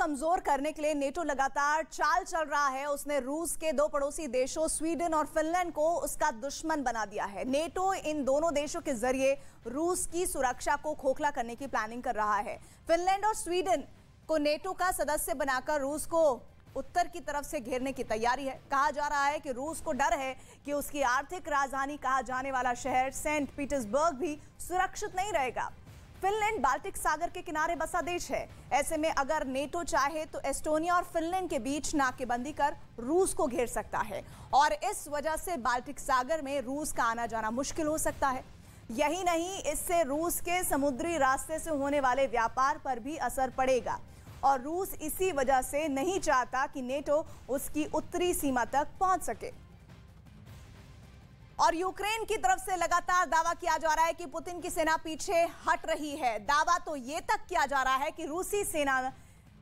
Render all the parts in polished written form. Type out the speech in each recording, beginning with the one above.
कमजोर करने के लिए नेटो लगातार चाल चल रहा है। उसने रूस के दो पड़ोसी देशों स्वीडन और फिनलैंड को उसका दुश्मन बना दिया है। नेटो इन दोनों देशों के जरिए रूस की सुरक्षा को खोखला करने की प्लानिंग कर रहा है। फिनलैंड और स्वीडन को नेटो का सदस्य बनाकर रूस को उत्तर की तरफ से घेरने की तैयारी है। कहा जा रहा है कि रूस को डर है कि उसकी आर्थिक राजधानी कहा जाने वाला शहर सेंट पीटर्सबर्ग भी सुरक्षित नहीं रहेगा। फिनलैंड बाल्टिक सागर के किनारे बसा देश है। ऐसे में अगर नेटो चाहे तो एस्टोनिया और फिनलैंड के बीच नाकेबंदी कर रूस को घेर सकता है और इस वजह से बाल्टिक सागर में रूस का आना जाना मुश्किल हो सकता है। यही नहीं, इससे रूस के समुद्री रास्ते से होने वाले व्यापार पर भी असर पड़ेगा और रूस इसी वजह से नहीं चाहता कि नेटो उसकी उत्तरी सीमा तक पहुंच सके। और यूक्रेन की तरफ से लगातार दावा किया जा रहा है कि पुतिन की सेना पीछे हट रही है। दावा तो ये तक किया जा रहा है कि रूसी सेना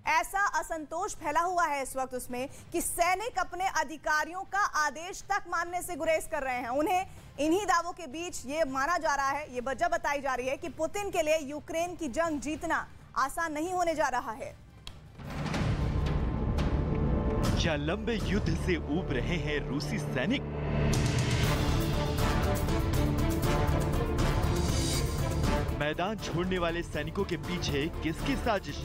ऐसा असंतोष फैला हुआ है इस वक्त उसमें कि सैनिक अपने अधिकारियों का आदेश तक मानने से गुरेज कर रहे हैं। उन्हें इन्हीं दावों के बीच ये माना जा रहा है, ये वजह बताई जा रही है कि पुतिन के लिए यूक्रेन की जंग जीतना आसान नहीं होने जा रहा है। क्या लंबे युद्ध से ऊब रहे हैं रूसी सैनिक? मैदान छोड़ने वाले सैनिकों के पीछे किसकी साजिश?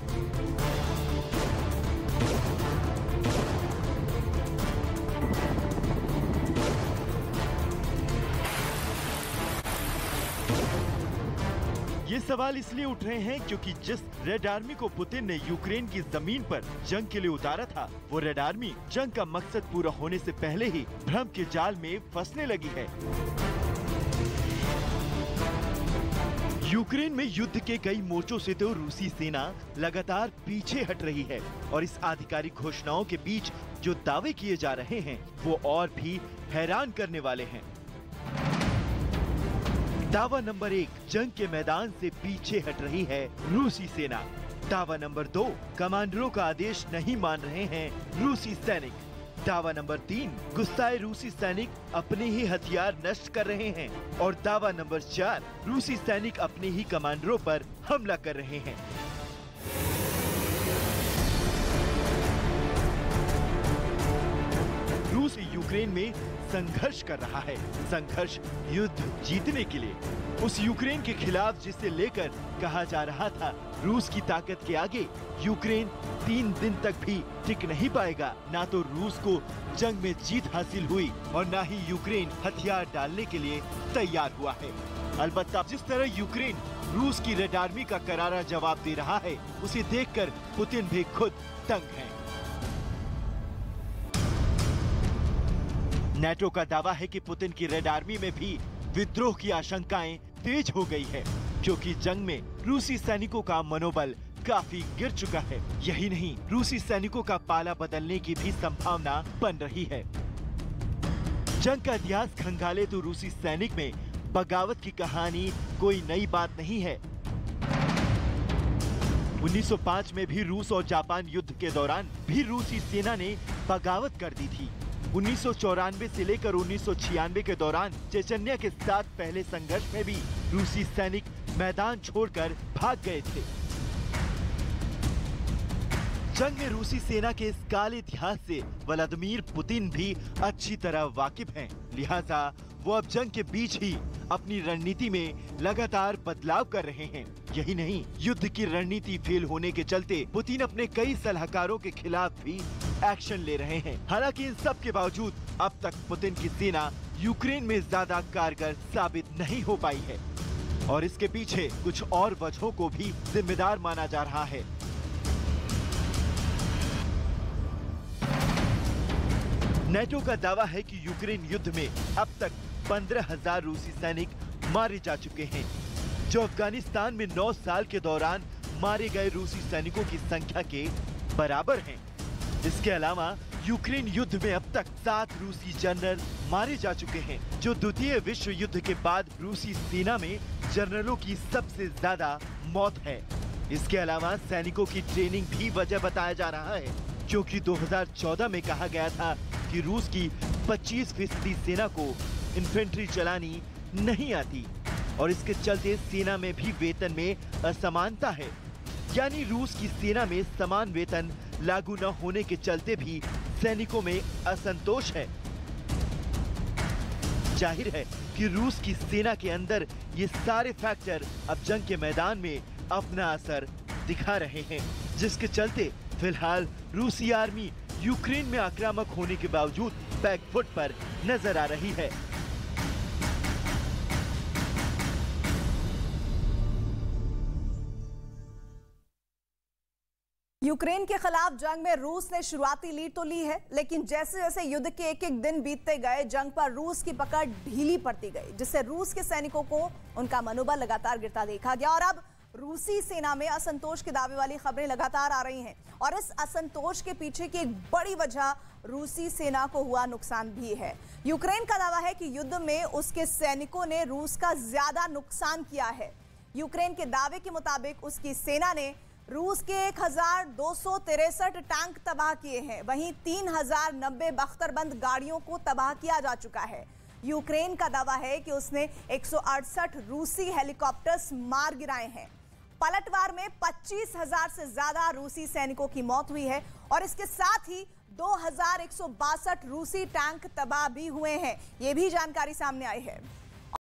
ये सवाल इसलिए उठ रहे हैं क्योंकि जिस रेड आर्मी को पुतिन ने यूक्रेन की जमीन पर जंग के लिए उतारा था, वो रेड आर्मी जंग का मकसद पूरा होने से पहले ही भ्रम के जाल में फंसने लगी है। यूक्रेन में युद्ध के कई मोर्चों से तो रूसी सेना लगातार पीछे हट रही है और इस आधिकारिक घोषणाओं के बीच जो दावे किए जा रहे हैं वो और भी हैरान करने वाले हैं। दावा नंबर 1, जंग के मैदान से पीछे हट रही है रूसी सेना। दावा नंबर 2, कमांडरों का आदेश नहीं मान रहे हैं रूसी सैनिक। दावा नंबर 3, गुस्साए रूसी सैनिक अपने ही हथियार नष्ट कर रहे हैं। और दावा नंबर 4, रूसी सैनिक अपने ही कमांडरों पर हमला कर रहे हैं। रूस यूक्रेन में संघर्ष कर रहा है। संघर्ष युद्ध जीतने के लिए। उस यूक्रेन के खिलाफ जिसे लेकर कहा जा रहा था रूस की ताकत के आगे यूक्रेन 3 दिन तक भी टिक नहीं पाएगा। ना तो रूस को जंग में जीत हासिल हुई और ना ही यूक्रेन हथियार डालने के लिए तैयार हुआ है। अलबत्ता जिस तरह यूक्रेन रूस की रेड आर्मी का करारा जवाब दे रहा है, उसे देखकर पुतिन भी खुद तंग है। नेटो का दावा है कि पुतिन की रेड आर्मी में भी विद्रोह की आशंकाएं तेज हो गई है क्योंकि जंग में रूसी सैनिकों का मनोबल काफी गिर चुका है। यही नहीं, रूसी सैनिकों का पाला बदलने की भी संभावना बन रही है। जंग का इतिहास खंगाले तो रूसी सैनिक में बगावत की कहानी कोई नई बात नहीं है। 1905 में भी रूस और जापान युद्ध के दौरान भी रूसी सेना ने बगावत कर दी थी। 1994 से लेकर 1996 के दौरान चेचन्या के साथ पहले संघर्ष में भी रूसी सैनिक मैदान छोड़कर भाग गए थे। जंग में रूसी सेना के इस काले इतिहास से व्लादिमीर पुतिन भी अच्छी तरह वाकिफ हैं। लिहाजा वो अब जंग के बीच ही अपनी रणनीति में लगातार बदलाव कर रहे हैं। यही नहीं, युद्ध की रणनीति फेल होने के चलते पुतिन अपने कई सलाहकारों के खिलाफ भी एक्शन ले रहे हैं। हालांकि इन सब के बावजूद अब तक पुतिन की सेना यूक्रेन में ज्यादा कारगर साबित नहीं हो पाई है और इसके पीछे कुछ और वजहों को भी जिम्मेदार माना जा रहा है। नेटो का दावा है कि यूक्रेन युद्ध में अब तक 15,000 रूसी सैनिक मारे जा चुके हैं, जो अफगानिस्तान में 9 साल के दौरान मारे गए रूसी सैनिकों की संख्या के बराबर हैं। इसके अलावा यूक्रेन युद्ध में अब तक 7 रूसी जनरल मारे जा चुके हैं, जो द्वितीय विश्व युद्ध के बाद रूसी सेना में जनरलों की सबसे ज्यादा मौत है। इसके अलावा सैनिकों की ट्रेनिंग भी वजह बताया जा रहा है, क्योंकि 2014 में कहा गया था कि रूस की 25% सेना को इन्फेंट्री चलानी नहीं आती और इसके चलते सेना में भी वेतन में असमानता है। यानी रूस की सेना में समान वेतन लागू न होने के चलते भी सैनिकों में असंतोष है। जाहिर है कि रूस की सेना के अंदर ये सारे फैक्टर अब जंग के मैदान में अपना असर दिखा रहे हैं, जिसके चलते फिलहाल रूसी आर्मी यूक्रेन में आक्रामक होने के बावजूद बैकफुट पर नजर आ रही है। यूक्रेन के खिलाफ जंग में रूस ने शुरुआती लीड तो ली है, लेकिन जैसे जैसे युद्ध के एक एक दिन बीतते गए जंग पर रूस की पकड़ ढीली पड़ती गई, जिससे रूस के सैनिकों को उनका मनोबल लगातार गिरता देखा गया और अब रूसी सेना में असंतोष के दावे वाली खबरें लगातार आ रही हैं और इस असंतोष के पीछे की एक बड़ी वजह रूसी सेना को हुआ नुकसान भी है। यूक्रेन का दावा है कि युद्ध में उसके सैनिकों ने रूस का ज्यादा नुकसान किया है। यूक्रेन के दावे के मुताबिक उसकी सेना ने रूस के 1263 टैंक तबाह किए हैं, वहीं 3090 बख्तरबंद गाड़ियों को तबाह किया जा चुका है। यूक्रेन का दावा है कि उसने 168 रूसी हेलीकॉप्टर्स मार गिराए हैं। पलटवार में 25,000 से ज्यादा रूसी सैनिकों की मौत हुई है और इसके साथ ही 2162 रूसी टैंक तबाह भी हुए हैं। ये भी जानकारी सामने आई है।